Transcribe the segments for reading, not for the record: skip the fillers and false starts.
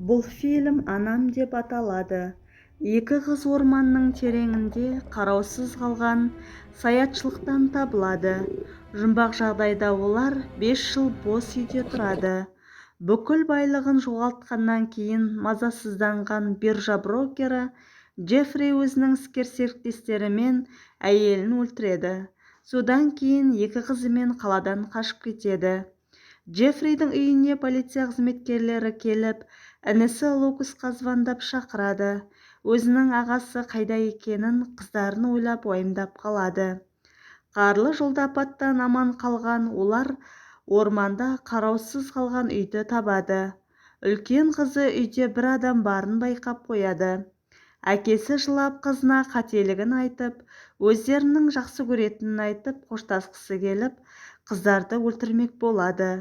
Бұл фильм «Анам» деп аталады. Екі қыз орманның тереңінде қараусыз қалған саятшылықтан табылады. Жұмбақ жағдайда олар 5 жыл бос үйде тұрады. Бүкіл байлығын жоғалтқаннан кейін мазасызданған биржа брокері Джеффри өзінің іскер серіктестері мен әйелін өлтіреді. Содан кейін екі қызымен қаладан қашып кетеді. Джеффридің үйіне полиция қызметкерлері келіп, інісі Лукасқа звондап шақырады. Өзінің ағасы қайда екенін қыздарын ойлап уайымдап қалады. Қарлы жолда апаттан аман қалған олар орманда қараусыз қалған үйді табады. Үлкен қызы үйде бір адам барын байқап қояды. Әкесі жылап қызына қателігін айтып, өздерінің жақсы көретінін айтып қоштасқысы келіп, қыздарды өлтірмек болады.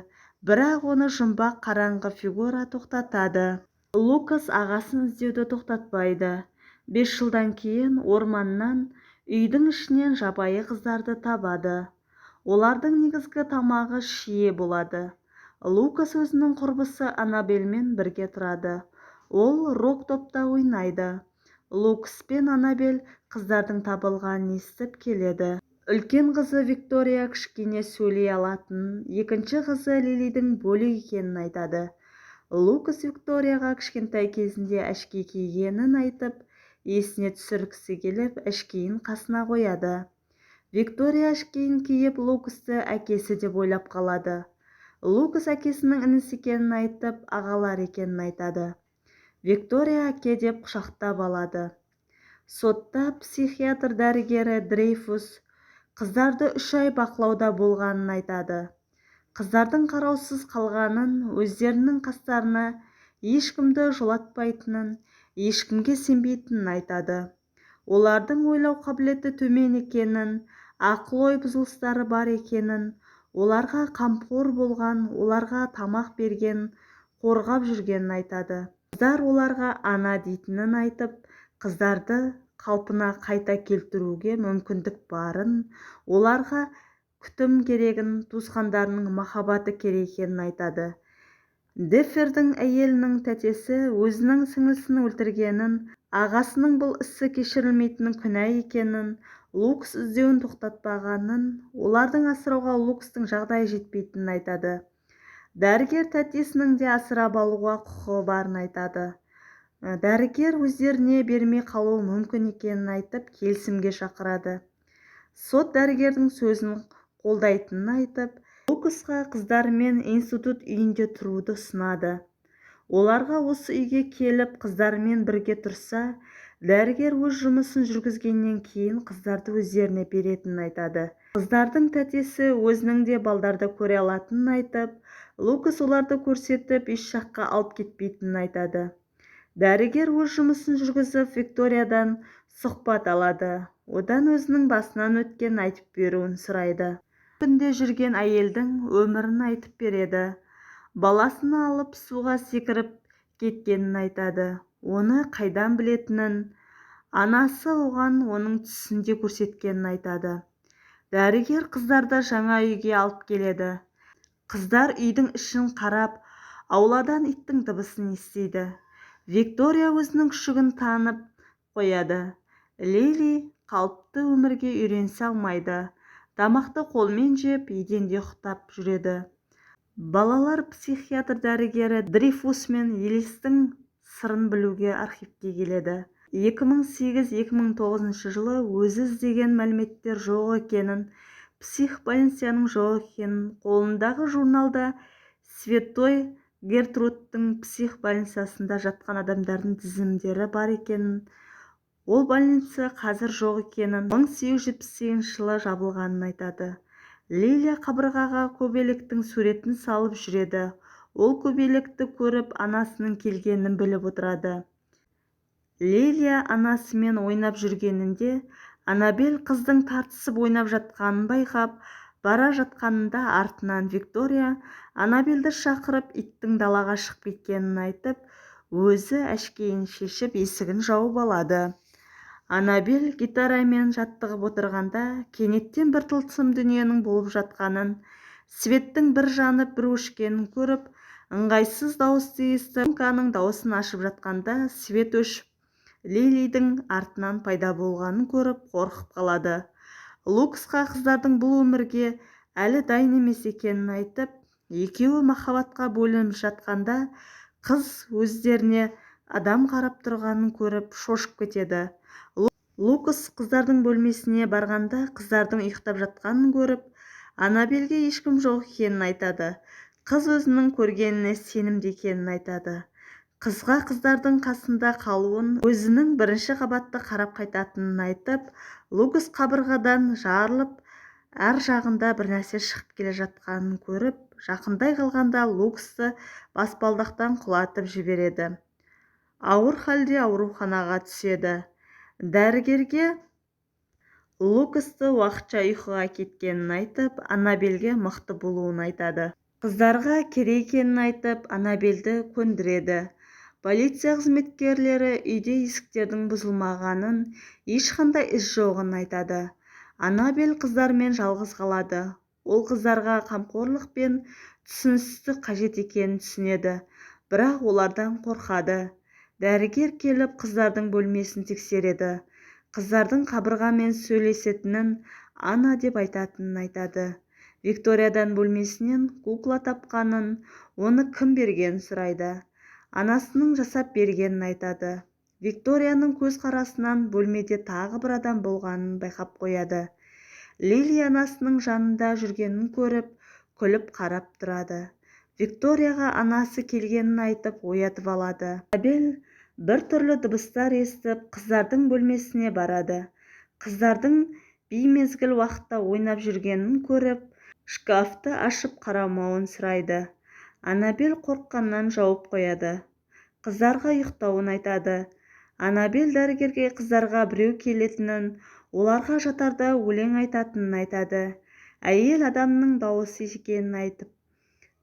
Бірақ оны жұмбақ қараңғы фигура тоқтатады. Лукас ағасын іздеуді тоқтатпайды. 5 жылдан кейін орманнан үйдің ішінен жабайы қыздарды табады. Олардың негізгі тамағы шие болады. Лукас өзінің құрбысы Аннабельмен бірге тұрады. Ол рок-топта ойнайды. Лукас пен Аннабель қыздардың табылғанын естіп келеді. Үлкен қызы Виктория кішкене сөйлей алатын, екінші қызы Лилидің бөлек екенін айтады. Лукас Викторияға кішкентай кезінде әшке кигенін айтып, есіне түсіргісі келіп, әшкейін қасына қояды. Виктория әшкейін киіп Лукасты әкесі деп ойлап қалады. Лукас әкесінің інісі екенін айтып, ағалар екенін айтады. Виктория әке деп құшақтап алады. Сотта психиатр дәрігері Дрейфус қыздарды 3 ай бақылауда болғанын айтады. Қыздардың қараусыз қалғанын, өздерінің қастарына ешкімді жолатпайтынын, ешкімге сенбейтінін айтады. Олардың ойлау қабілеті төмен екенін, ақыл-ой бұзылыстары бар екенін, оларға қамқор болған, оларға тамақ берген, қорғап жүргенін айтады. Қыздар оларға ана дейтінін айтып, қыздарды қалпына қайта келтіруге мүмкіндік барын, оларға күтім керегін, туысқандарының махаббаты керек екенін айтады. Деффердің әйелінің тәтесі өзінің сіңлісін өлтіргенін, ағасының бұл ісі кешірілмейтін күнә екенін, Лукас іздеуін тоқтатпағанын, олардың асырауға Лукастың жағдайы жетпейтінін айтады. Дәрігер тәтесінің де асырап алуға құқығы барын айтады. Дәрігер өздеріне бермей қалуы мүмкін екенін айтып, келісімге шақырады. Сот дәрігердің сөзін қолдайтынын айтып, Лукасқа қыздарымен институт үйінде тұруды ұсынады. Оларға осы үйге келіп, қыздарымен бірге тұрса, дәрігер өз жұмысын жүргізгеннен кейін қыздарды өздеріне беретінін айтады. Қыздардың тәтесі өзінің де балдарды көре алатынын айтып, Лукас оларды көрсетіп, еш жаққа алып кетпейтінін айтады. Дәрігер өз жұмысын жүргізіп, Викториядан сұхбат алады. Одан өзінің басынан өткен айтып беруін сұрайды. Күнде жүрген әйелдің өмірін айтып береді. Баласына алып суға секіріп кеткенін айтады. Оны қайдан білетінін, анасы оған оның түсінде көрсеткенін айтады. Дәрігер қыздарды жаңа үйге алып келеді. Қыздар үйдің ішін қарап, ауладан иттің дыбысын естиді. Виктория өзінің күшігін танып қояды. Лили қалыпты өмірге үйренісе алмайды. Тамақты қолмен жеп, еденде ұйықтап жүреді. Балалар психиатр дәрігері Дрейфус мен Елистің сырын білуге архивке келеді. 2008-2009 жылы өзі іздеген мәліметтер жоқ екенін, психбольницаның жоқ екенін, қолындағы журналда Святой Гертрудтың психбольницасында жатқан адамдардың тізімдері бар екенін, ол больница қазір жоқ екенін, 1878 жылы жабылғанын айтады. Лилия қабырғаға көбелектің суретін салып жүреді. Ол көбелекті көріп, анасының келгенін біліп отырады. Лилия анасымен ойнап жүргенінде, Аннабель қыздың тартысып ойнап жатқанын байқап, бара жатқанында артынан Виктория Аннабельді шақырып, иттің далаға шығып кеткенін айтып, өзі әшкейін шешіп есігін жауып алады. Аннабель гитарамен жаттығып отырғанда, кенеттен бір тылсым дүниенің болып жатқанын, светтің бір жанып бір өшкенін көріп, ыңғайсыз дауысты естіп Ленканың дауысын ашып жатқанда свет өшіп, Лилидің артынан пайда болғанын көріп қорқып қалады. Лукасқа қыздардың бұл өмірге әлі дайын емес екенін айтып, екеуі махаббатқа бөленіп жатқанда қыз өздеріне адам қарап тұрғанын көріп шошып кетеді. Лукас қыздардың бөлмесіне барғанда қыздардың ұйықтап жатқанын көріп, Аннабельге ешкім жоқ екенін айтады. Қыз өзінің көргеніне сенімді екенін айтады. Қызға қыздардың қасында қалуын, өзінің бірінші қабатты қарап қайтатынын айтып, Лукас қабырғадан жарылып, әр жағында бір нәрсе шығып келе жатқанын көріп, жақындай қалғанда Лукасты баспалдақтан құлатып жібереді. Ауыр халде ауруханаға түседі. Дәрігерге Лукасты уақытша ұйқыға кеткенін айтып, Аннабельге мықты болуын айтады. Қыздарға керек екенін айтып, Аннабельді көндіреді. Полиция қызметкерлері үйде есіктердің бұзылмағанын, ешқандай із жоғын айтады. Аннабель қыздармен жалғыз қалады. Ол қыздарға қамқорлық пен түсіністік қажет екенін түсінеді, бірақ олардан қорқады. Дәрігер келіп қыздардың бөлмесін тексереді. Қыздардың қабырғамен сөйлесетінін, Анна деп айтатынын айтады. Викториядан бөлмесінен кукла тапқанын, оны кім берген сұрайды. Анасының жасап бергенін айтады. Викторияның көз қарасынан бөлмеде тағы бір адам болғанын байқап қояды. Лили анасының жанында жүргенін көріп, күліп қарап тұрады. Викторияға анасы келгенін айтып оятып алады. Аннабель бір түрлі дыбыстар естіп, қыздардың бөлмесіне барады. Қыздардың беймезгіл уақытта ойнап жүргенін көріп, шкафты ашып қарамауын сұрайды. Аннабель қорыққаннан жауып қояды. Қыздарға ұйықтауын айтады. Аннабель дәрігерге қыздарға біреу келетінін, оларға жатарда өлең айтатынын айтады. Әйел адамның дауысы екенін айтып.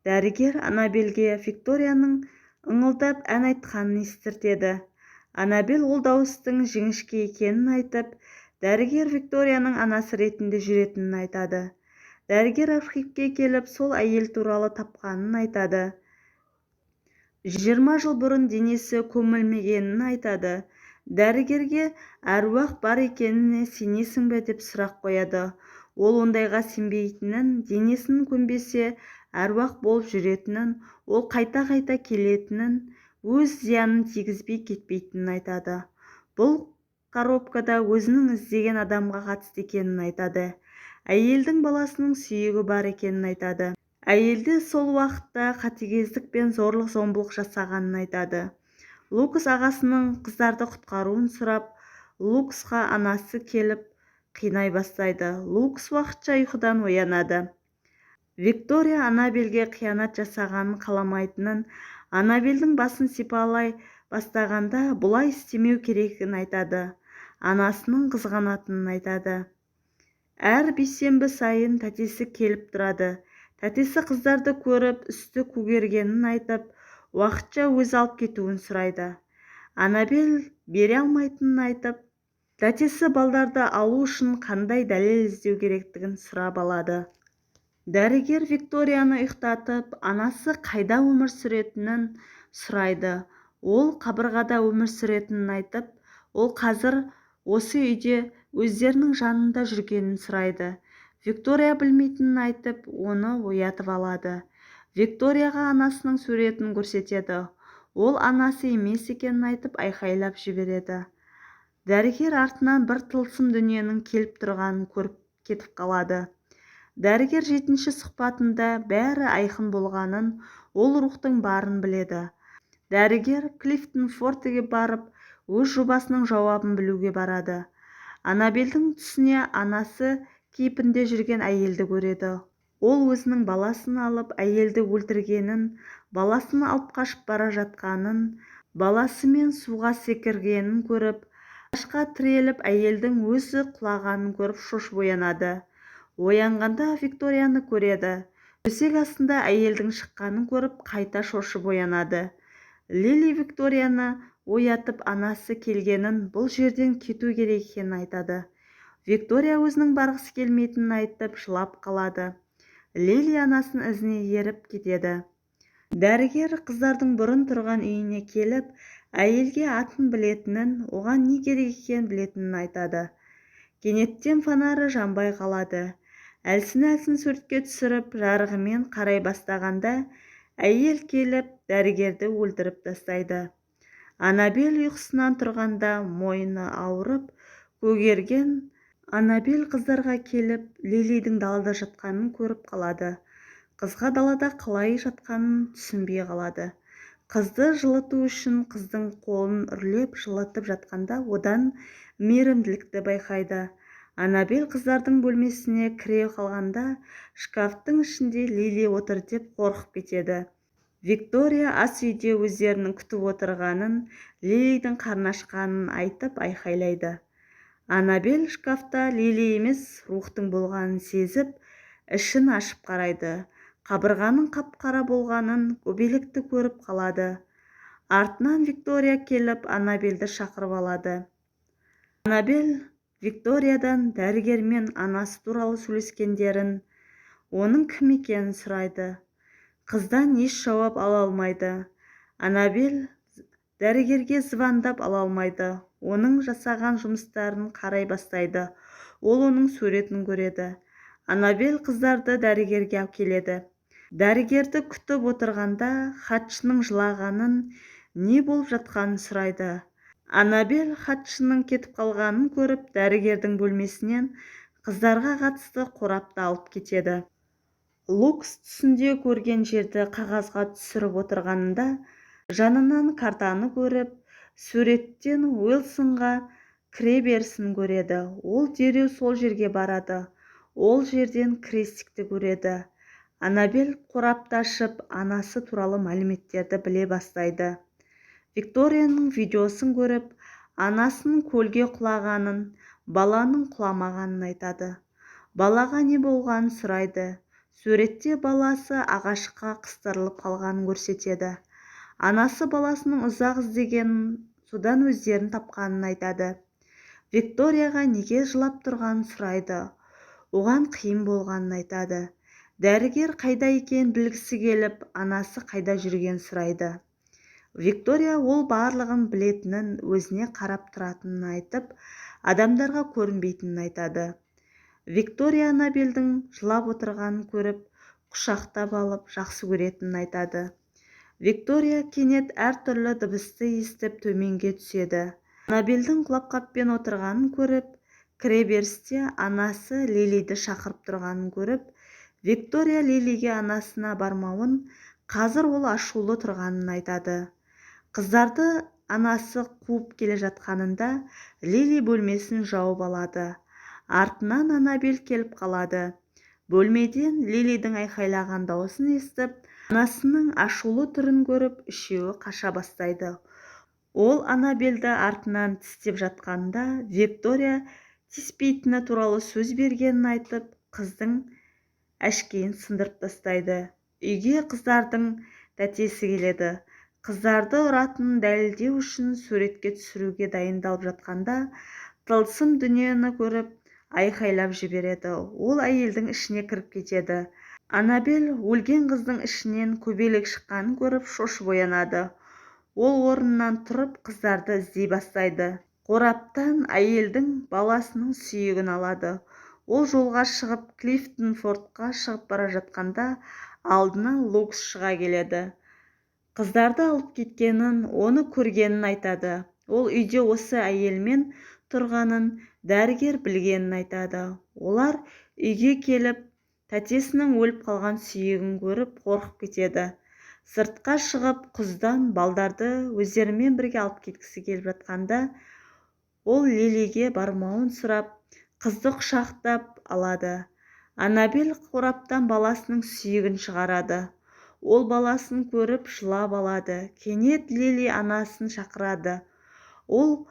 Дәрігер Аннабельге Викторияның ыңылдап ән айтқанын естіртеді. Аннабель ол дауыстың жіңішке екенін айтып, дәрігер Викторияның анасы ретінде жүретінін айтады. Дәрігер архивке келіп, сол әйел туралы тапқанын айтады. 20 жыл бұрын денесі көмілмегенін айтады. Дәрігерге әруақ бар екеніне сенесің бе деп сұрақ қояды. Ол ондайға сенбейтінін, денесін көмбесе әруақ болып жүретінін, ол қайта-қайта келетінін, өз зиянын тигізбей кетпейтінін айтады. Бұл коробкада өзінің іздеген адамға қатысты екенін айтады. Әйелдің баласының сүйегі бар екенін айтады. Әйелді сол уақытта қатыгездік пен зорлық-зомбылық жасағанын айтады. Лукас ағасының қыздарды құтқаруын сұрап, Лукасқа анасы келіп қинай бастайды. Лукас уақытша ұйқыдан оянады. Виктория Аннабельге қиянат жасағанын қаламайтынын, Аннабельдің басын сипалай бастағанда бұлай істемеу керегін айтады. Анасының қызғанатынын айтады. Әр бейсенбі сайын тәтесі келіп тұрады. Тәтесі қыздарды көріп, үсті көгергенін айтып, уақытша өз алып кетуін сұрайды. Аннабель бере алмайтынын айтып, тәтесі балдарды алу үшін қандай дәлел іздеу керектігін сұрап алады. Дәрігер Викторияны ұйықтатып, анасы қайда өмір сүретінін сұрайды. Ол қабырғада өмір сүретінін айтып, ол қазір осы үйде өздерінің жанында жүргенін сұрайды. Виктория білмейтінін айтып, оны оятып алады. Викторияға анасының суретін көрсетеді. Ол анасы емес екенін айтып, айқайлап жібереді. Дәрігер артынан бір тылсым дүниенің келіп тұрғанын көріп кетіп қалады. Дәрігер 7-ші сұхбатында бәрі айқын болғанын, ол рухтың барын біледі. Дәрігер Клифтон фортеге барып, өз жобасының жауабын білуге барады. Аннабельдің түсіне анасы кейпінде жүрген әйелді көреді. Ол өзінің баласын алып, әйелді өлтіргенін, баласын алып қашып бара жатқанын, баласымен суға секіргенін көріп, ағашқа тіреліп әйелдің өзі құлағанын көріп шошып оянады. Оянғанда Викторияны көреді. Төсек астында әйелдің шыққанын көріп, қайта шошып оянады. Лили Викторияны оятып анасы келгенін, бұл жерден кету керек екенін айтады. Виктория өзінің барғысы келмейтінін айтып, жылап қалады. Лили анасын ізіне еріп кетеді. Дәрігер қыздардың бұрын тұрған үйіне келіп, әйелге атын білетінін, оған не керек екенін білетінін айтады. Кенеттен фонары жанбай қалады. Әлсін-әлсін суретке түсіріп, жарығымен қарай бастағанда, әйел келіп, дәрігерді өлтіріп тастайды. Анабель ұйқысынан тұрғанда мойны ауырып, көгерген. Анабель қыздарға келіп, Лилидің далада жатқанын көріп қалады. Қызға далада қалай жатқанын түсінбей қалады. Қызды жылыту үшін қыздың қолын үрлеп жылытып жатқанда одан мейірімділікті байқайды. Анабель қыздардың бөлмесіне кіре қалғанда шкафтың ішінде Лили отыр деп қорқып кетеді. Виктория ас үйде өздерінің күтіп отырғанын, Лилидің қарны ашқанын айтып айқайлайды. Анабель шкафта Лили емес рухтың болғанын сезіп, ішін ашып қарайды. Қабырғаның қап-қара болғанын, көбелекті көріп қалады. Артынан Виктория келіп, Анабельді шақырып алады. Анабель Викториядан дәрігермен анасы туралы сөйлескендерін, оның кім екенін сұрайды. Қыздан еш жауап ала алмайды. Анабель дәрігерге звондап ала алмайды. Оның жасаған жұмыстарын қарай бастайды. Ол оның суретін көреді. Анабель қыздарды дәрігерге әкеледі. Дәрігерді күтіп отырғанда хатшының жылағанын, не болып жатқанын сұрайды. Анабель хатшының кетіп қалғанын көріп, дәрігердің бөлмесінен қыздарға қатысты қорапты алып кетеді. Лукс түсінде көрген жерді қағазға түсіріп отырғанында жанынан картаны көріп, суреттен Уилсонға кіреберісін көреді. Ол дереу сол жерге барады. Ол жерден крестикті көреді. Анабель қорапты ашып, анасы туралы мәліметтерді біле бастайды. Викторияның видеосын көріп, анасының көлге құлағанын, баланың құламағанын айтады. Балаға не болғанын сұрайды. Суретте баласы ағашқа қыстырылып қалғанын көрсетеді. Анасы баласының ұзақ іздегенін, содан өздерін тапқанын айтады. Викторияға неге жылап тұрғанын сұрайды. Оған қиын болғанын айтады. Дәрігер қайда екенін білгісі келіп, анасы қайда жүргенін сұрайды. Виктория ол барлығын білетінін, өзіне қарап тұратынын айтып, адамдарға көрінбейтінін айтады. Виктория Анабельдің жылап отырғанын көріп, құшақтап алып, жақсы көретінін айтады. Виктория кенет әртүрлі дыбысты естіп төменге түседі. Анабельдің құлапқаппен отырғанын көріп, кіреберісте анасы Лилиді шақырып тұрғанын көріп, Виктория Лилиге анасына бармауын, қазір ол ашулы тұрғанын айтады. Қыздарды анасы қуып келе жатқанында Лили бөлмесін жауып алады. Артынан Анабель келіп қалады. Бөлмеден Лилидің айқайлаған дауысын естіп, анасының ашулы түрін көріп, үшеуі қаша бастайды. Ол Анабельді артынан тістеп жатқанда, Виктория тиіспейтіні туралы сөз бергенін айтып, қыздың әшкейін сындырып тастайды. Үйге қыздардың тәтесі келеді. Қыздарды ұратынын дәлелдеу үшін суретке түсіруге дайындалып жатқанда, тылсым дүниені көріп, айқайлап жібереді. Ол әйелдің ішіне кіріп кетеді. Анабель өлген қыздың ішінен көбелек шыққанын көріп шошып оянады. Ол орнынан тұрып қыздарды іздей бастайды. Қораптан әйелдің баласының сүйегін алады. Ол жолға шығып, Клифтон фортқа шығып бара жатқанда алдына Лукс шыға келеді. Қыздарды алып кеткенін, оны көргенін айтады. Ол үйде осы әйелмен тұрғанын дәрігер білгенін айтады. Олар үйге келіп, тәтесінің өліп қалған сүйегін көріп қорқып кетеді. Сыртқа шығып, құздан балдарды өздерімен бірге алып кеткісі келіп жатқанда, ол Лилиге бармауын сұрап, қызды құшақтап алады. Анабель қораптан баласының сүйегін шығарады. Ол баласын көріп жылап алады. Кенет Лили анасын шақырады. Ол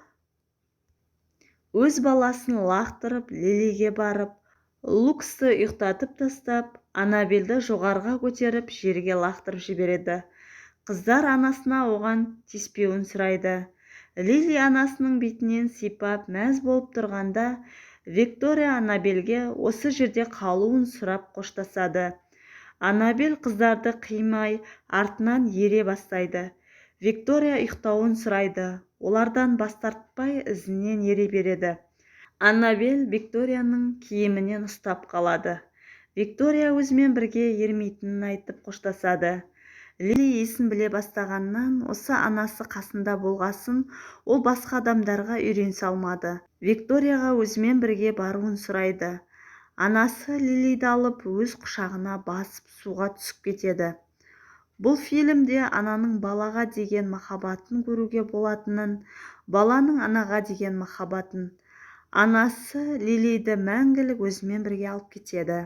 өз баласын лақтырып, Лилиге барып, Луксты ұйықтатып тастап, Анабельді жоғарға көтеріп, жерге лақтырып жібереді. Қыздар анасына оған тиіспеуін сұрайды. Лили анасының бетінен сипап мәз болып тұрғанда, Виктория Анабельге осы жерде қалуын сұрап қоштасады. Аннабель қыздарды қимай артынан ере бастайды. Виктория ұйықтауын сұрайды. Олардан бас тартпай ізінен ере береді. Аннабель Викторияның киімінен ұстап қалады. Виктория өзімен бірге ермейтінін айтып қоштасады. Лили есін біле бастағаннан осы анасы қасында болғасын, ол басқа адамдарға үйренісе алмады. Викторияға өзімен бірге баруын сұрайды. Анасы Лилиді алып өз құшағына басып суға түсіп кетеді. Бұл фильмде ананың балаға деген махаббатын көруге болатынын, баланың анаға деген махаббатын. Анасы Лилиді мәңгілік өзімен бірге алып кетеді.